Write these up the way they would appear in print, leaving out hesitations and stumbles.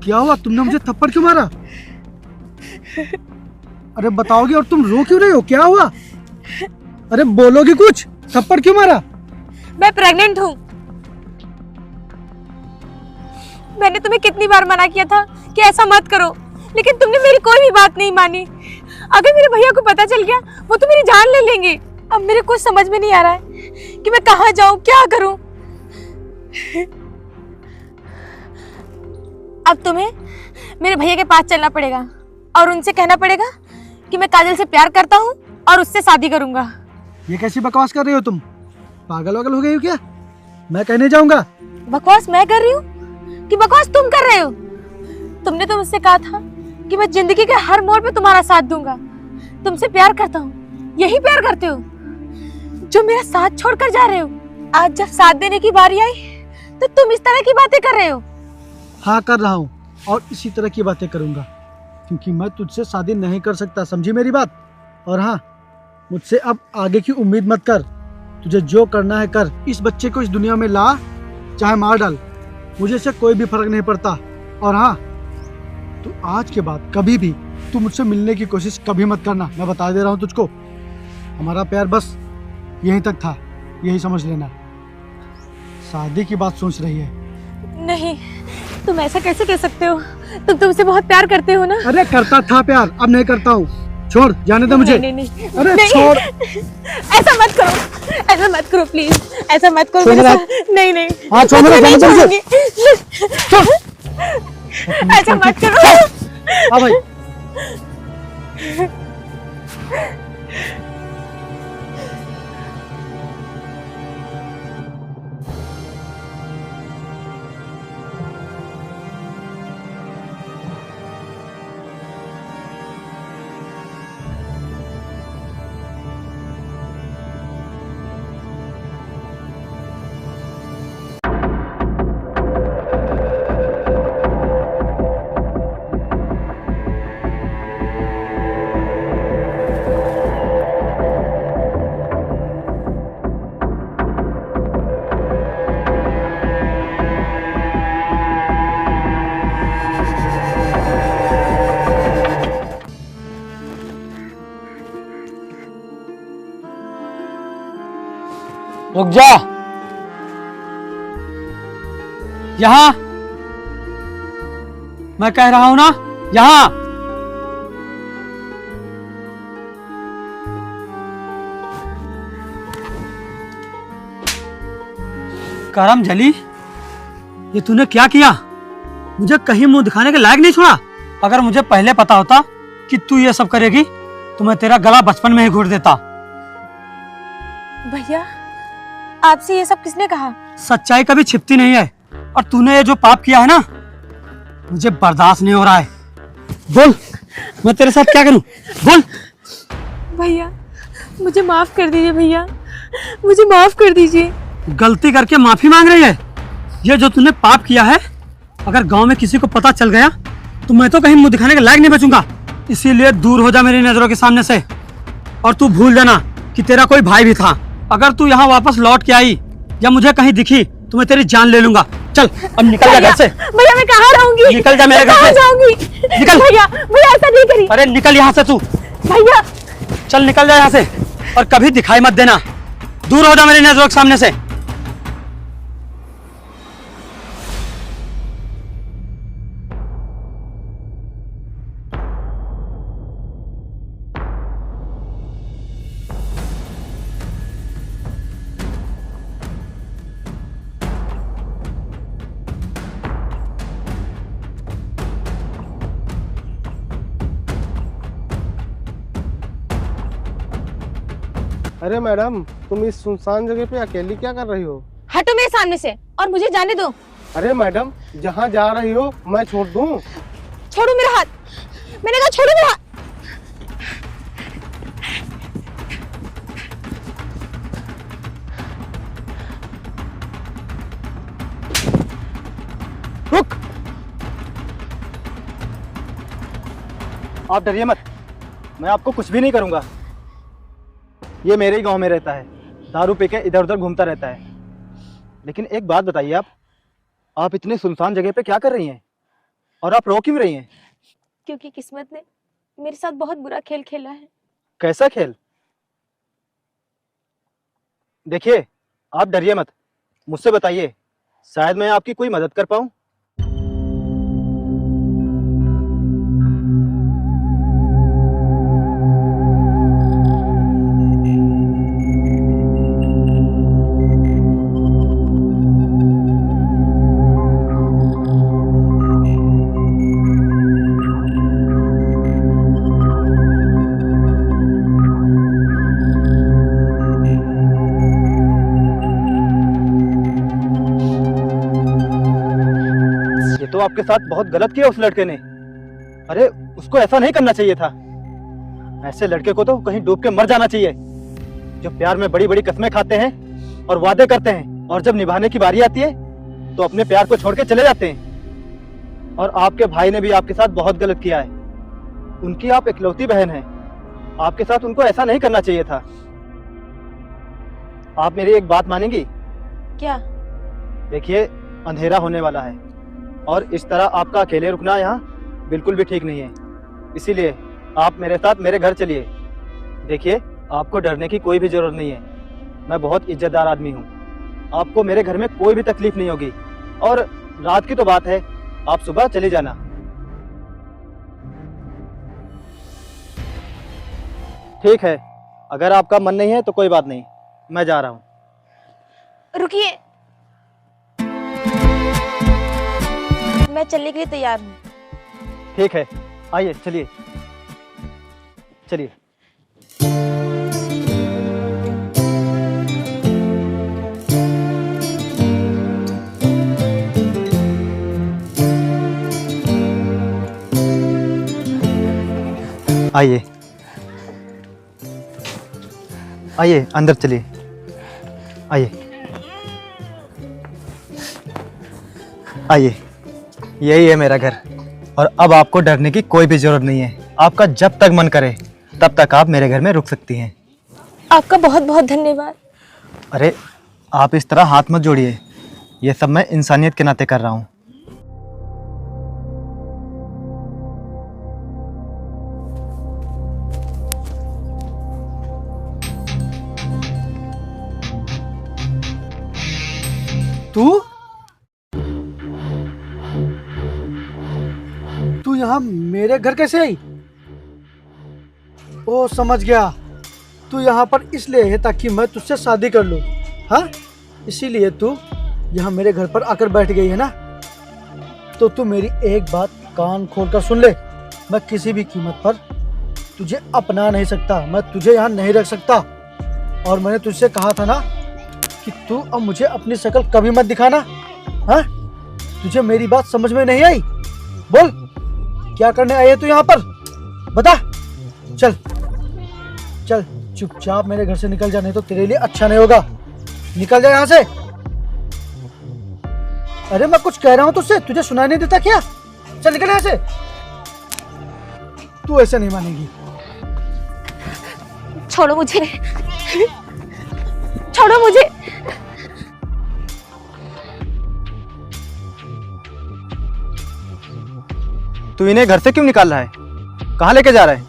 क्या हुआ? तुमने मुझे थप्पड़ क्यों मारा? अरे बताओगे? और तुम रो क्यों रहे हो? क्या हुआ? अरे बोलोगे कुछ? थप्पड़ क्यों मारा? मैं प्रेग्नेंट हूँ। मैंने तुम्हें कितनी बार मना किया था कि ऐसा मत करो, लेकिन तुमने मेरी कोई भी बात नहीं मानी। अगर मेरे भैया को पता चल गया वो तो मेरी जान ले लेंगे। अब मेरे कुछ समझ में नहीं आ रहा है कि मैं कहाँ जाऊँ, क्या करूँ। अब तुम्हें मेरे भैया के पास चलना पड़ेगा और उनसे कहना पड़ेगा कि मैं काजल से प्यार करता हूँ और उससे शादी करूंगा। ये कैसी बकवास कर रही हो तुम? पागल वागल हो गई हो क्या? मैं कहने जाऊंगा। बकवास मैं कर रही हूँ कि बकवास तुम कर रहे हो? तुमने तो मुझसे कहा था कि मैं जिंदगी के हर मोड़ पे तुम्हारा साथ दूंगा, तुमसे प्यार करता हूँ। यही प्यार करते हो जो मेरा साथ छोड़कर जा रहे हो। आज जब साथ देने की बारी आई तो तुम इस तरह की बातें कर रहे हो। हाँ कर रहा हूँ और इसी तरह की बातें करूंगा, क्योंकि मैं तुझसे शादी नहीं कर सकता, समझी मेरी बात? और हाँ, मुझसे अब आगे की उम्मीद मत कर। तुझे जो करना है कर। इस बच्चे को इस दुनिया में ला, चाहे मार डाल, मुझे इससे कोई भी फर्क नहीं पड़ता। और हाँ, तू आज के बाद कभी भी तू मुझसे मिलने की कोशिश कभी मत करना, मैं बता दे रहा हूँ तुझको। हमारा प्यार बस यहीं तक था, यही समझ लेना। शादी की बात सोच रही है? नहीं, तुम ऐसा कैसे कह सकते हो? तुम तुमसे बहुत प्यार करते हो ना। अरे करता था प्यार, अब नहीं करता हूँ। छोड़, जाने दे मुझे। नहीं, नहीं, नहीं, अरे नहीं, छोड़। ऐसा मत करो, ऐसा मत करो प्लीज, ऐसा मत करो मेरे साथ। नहीं नहीं, हाँ छोड़, मैं नहीं छोड़ूंगी। ऐसा मत करो। हाँ भाई। रुक जा। यहाँ मैं कह रहा हूं ना, यहाँ। करम जली, ये तूने क्या किया? मुझे कहीं मुंह दिखाने के लायक नहीं छोड़ा। अगर मुझे पहले पता होता कि तू ये सब करेगी तो मैं तेरा गला बचपन में ही घोट देता। भैया, आपसे ये सब किसने कहा? सच्चाई कभी छिपती नहीं है, और तूने ये जो पाप किया है ना, मुझे बर्दाश्त नहीं हो रहा है। बोल, मैं तेरे साथ क्या करूं? बोल। भैया, मुझे माफ कर दीजिए। भैया, मुझे माफ कर दीजिए। गलती करके माफी मांग रही है? ये जो तूने पाप किया है, अगर गांव में किसी को पता चल गया तो मैं तो कहीं मुंह दिखाने के लायक नहीं बचूंगा। इसीलिए दूर हो जा मेरी नजरों के सामने से। और तू भूल जाना कि तेरा कोई भाई भी था। अगर तू यहाँ वापस लौट के आई या मुझे कहीं दिखी तो मैं तेरी जान ले लूंगा। चल अब निकल जा घर से। भैया, मैं कहाँ रहूंगी? निकल जा मेरे घर से। जाऊंगी? निकल। भैया, भैया ऐसा नहीं करिए। अरे निकल यहाँ से तू। भैया, चल निकल जा यहाँ से, और कभी दिखाई मत देना। दूर हो जा मेरी नजरों के सामने से। अरे मैडम, तुम इस सुनसान जगह पे अकेली क्या कर रही हो? हटो मेरे सामने से और मुझे जाने दो। अरे मैडम, जहाँ जा रही हो मैं छोड़ दूँ? छोड़ो मेरा हाथ, मैंने कहा छोड़ो मेरा हाथ। रुक। आप डरिए मत, मैं आपको कुछ भी नहीं करूंगा। ये मेरे ही गांव में रहता है, दारू पी के इधर उधर घूमता रहता है। लेकिन एक बात बताइए, आप इतने सुनसान जगह पे क्या कर रही हैं? और आप रो क्यों रही हैं? क्योंकि किस्मत ने मेरे साथ बहुत बुरा खेल खेला है। कैसा खेल? देखिए, आप डरिए मत, मुझसे बताइए, शायद मैं आपकी कोई मदद कर पाऊं। ये तो आपके साथ बहुत गलत किया उस लड़के ने। अरे, उसको ऐसा नहीं करना चाहिए था। ऐसे लड़के को तो कहीं डूब के मर जाना चाहिए, जो प्यार में बड़ी बड़ी कस्में खाते हैं और वादे करते हैं, और जब निभाने की बारी आती है तो अपने प्यार को छोड़ के चले जाते हैं। और आपके भाई ने भी आपके साथ बहुत गलत किया है। उनकी आप इकलौती बहन हैं, आपके साथ उनको ऐसा नहीं करना चाहिए था। आप मेरी एक बात मानेंगी? क्या? देखिए, अंधेरा होने वाला है और इस तरह आपका अकेले रुकना यहाँ बिल्कुल भी ठीक नहीं है। इसीलिए आप मेरे साथ मेरे घर चलिए। देखिए, आपको डरने की कोई भी जरूरत नहीं है। मैं बहुत इज्जतदार आदमी हूँ। आपको मेरे घर में कोई भी तकलीफ नहीं होगी। और रात की तो बात है, आप सुबह चले जाना। ठीक है, अगर आपका मन नहीं है तो कोई बात नहीं, मैं जा रहा हूँ। रुकिए, मैं चलने के लिए तैयार हूँ। ठीक है, आइए, चलिए चलिए। आइए आइए, अंदर चलिए, आइए आइए। यही है मेरा घर, और अब आपको डरने की कोई भी जरूरत नहीं है। आपका जब तक मन करे तब तक आप मेरे घर में रुक सकती हैं। आपका बहुत बहुत धन्यवाद। अरे, आप इस तरह हाथ मत जोड़िए, ये सब मैं इंसानियत के नाते कर रहा हूँ। तू यहाँ मेरे घर कैसे आई? ओ, समझ गया, तू यहाँ पर इसलिए है ताकि मैं तुझसे शादी कर लूँ। हाँ, इसीलिए तू यहाँ मेरे घर पर आकर बैठ गई है ना? तो तू मेरी एक बात कान खोल कर सुन ले। मैं किसी भी कीमत पर तुझे अपना नहीं सकता, मैं तुझे यहाँ नहीं रख सकता। और मैंने तुझसे कहा था ना कि तू अब मुझे अपनी शक्ल कभी मत दिखाना। हाँ, तुझे मेरी बात समझ में नहीं आई? बोल, क्या करने आई है तू यहाँ पर? बता। चल चल, चुपचाप मेरे घर से निकल जा, नहीं तो तेरे लिए अच्छा नहीं होगा। निकल जा यहाँ से। अरे, मैं कुछ कह रहा हूँ तुझसे, तुझे सुनाई नहीं देता क्या? चल निकल यहाँ से। तू ऐसे नहीं मानेगी। छोड़ो मुझे, छोड़ो मुझे। तू इन्हें घर से क्यों निकाल रहा है? कहाँ लेके जा रहा है?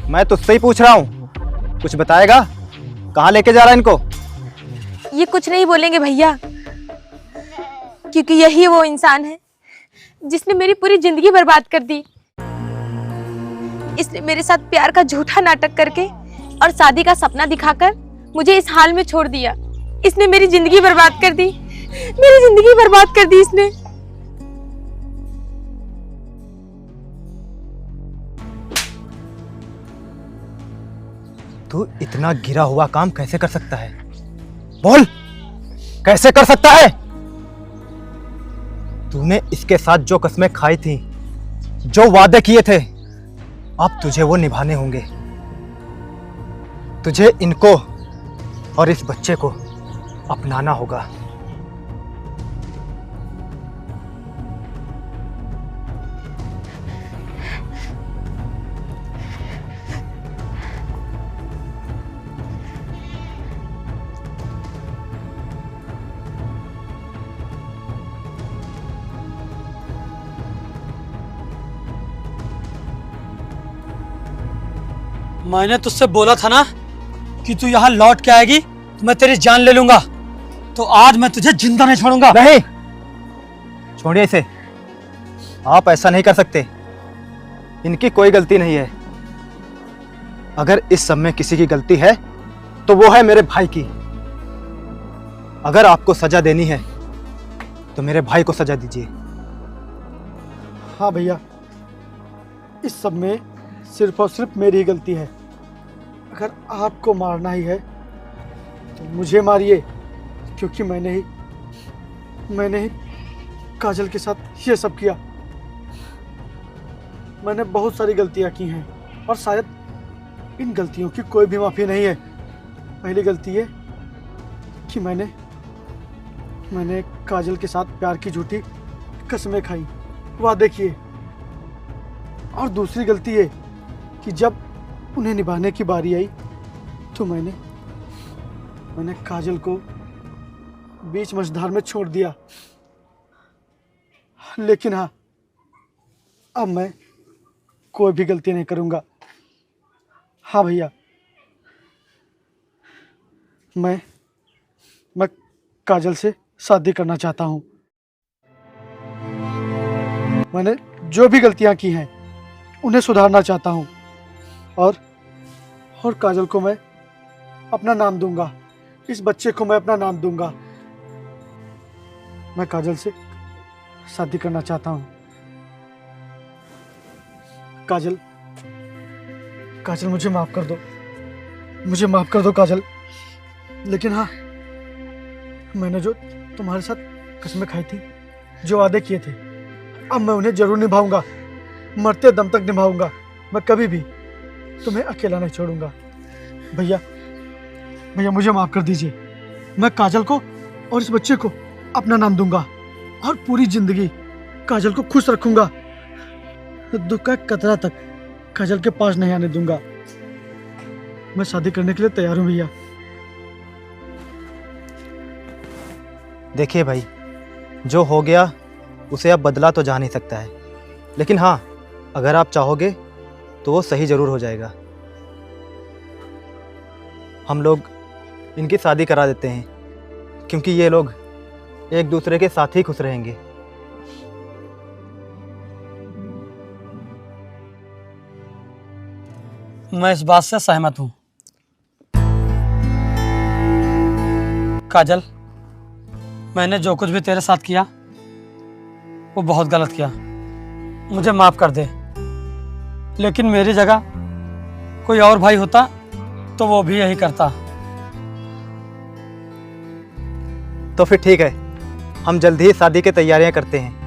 मैं तुझसे ही पूछ रहा हूँ, कुछ बताएगा? कहाँ लेके जा रहा है इनको? ये कुछ नहीं बोलेंगे भैया, क्योंकि यही वो इंसान है जिसने मेरी पूरी जिंदगी बर्बाद कर दी। इसने मेरे साथ प्यार का झूठा नाटक करके और शादी का सपना दिखाकर मुझे इस हाल में छोड़ दिया। इसने मेरी जिंदगी बर्बाद कर दी, मेरी जिंदगी बर्बाद कर दी इसने। तू इतना गिरा हुआ काम कैसे कर सकता है? बोल, कैसे कर सकता है? तूने इसके साथ जो कस्में खाई थी, जो वादे किए थे, अब तुझे वो निभाने होंगे। तुझे इनको और इस बच्चे को अपनाना होगा। मैंने तुझसे बोला था ना कि तू यहाँ लौट के आएगी तो मैं तेरी जान ले लूंगा। तो आज मैं तुझे जिंदा नहीं छोड़ूंगा। नहीं, छोड़िए इसे। आप ऐसा नहीं कर सकते। इनकी कोई गलती नहीं है। अगर इस सब में किसी की गलती है तो वो है मेरे भाई की। अगर आपको सजा देनी है तो मेरे भाई को सजा दीजिए। हाँ भैया, इस सब में सिर्फ और सिर्फ मेरी ही गलती है। अगर आपको मारना ही है तो मुझे मारिए, क्योंकि मैंने ही काजल के साथ ये सब किया। मैंने बहुत सारी गलतियां की हैं और शायद इन गलतियों की कोई भी माफ़ी नहीं है। पहली गलती है कि मैंने काजल के साथ प्यार की झूठी कसमें खाई, वादे किए। और दूसरी गलती है कि जब उन्हें निभाने की बारी आई तो मैंने काजल को बीच मझधार में छोड़ दिया। लेकिन हाँ, अब मैं कोई भी गलती नहीं करूँगा। हाँ भैया, मैं काजल से शादी करना चाहता हूँ। मैंने जो भी गलतियाँ की हैं उन्हें सुधारना चाहता हूँ और काजल को मैं अपना नाम दूंगा। इस बच्चे को मैं अपना नाम दूंगा। मैं काजल से शादी करना चाहता हूँ। काजल, मुझे माफ कर दो। मुझे माफ कर दो काजल। लेकिन हाँ, मैंने जो तुम्हारे साथ कसमें खाई थी, जो वादे किए थे, अब मैं उन्हें जरूर निभाऊंगा। मरते दम तक निभाऊंगा। मैं कभी भी तुम्हें अकेला नहीं छोड़ूंगा। भैया मुझे माफ कर दीजिए। मैं काजल को और इस बच्चे को अपना नाम दूंगा और पूरी जिंदगी काजल को खुश रखूंगा। दुख का कतरा तक काजल के पास नहीं आने दूंगा। मैं शादी करने के लिए तैयार हूं भैया। देखिए भाई, जो हो गया उसे अब बदला तो जा नहीं सकता है, लेकिन हाँ, अगर आप चाहोगे तो वो सही जरूर हो जाएगा। हम लोग इनकी शादी करा देते हैं, क्योंकि ये लोग एक दूसरे के साथ ही खुश रहेंगे। मैं इस बात से सहमत हूँ। काजल, मैंने जो कुछ भी तेरे साथ किया वो बहुत गलत किया। मुझे माफ कर दे। लेकिन मेरी जगह कोई और भाई होता तो वो भी यही करता। तो फिर ठीक है, हम जल्द ही शादी की तैयारियां करते हैं।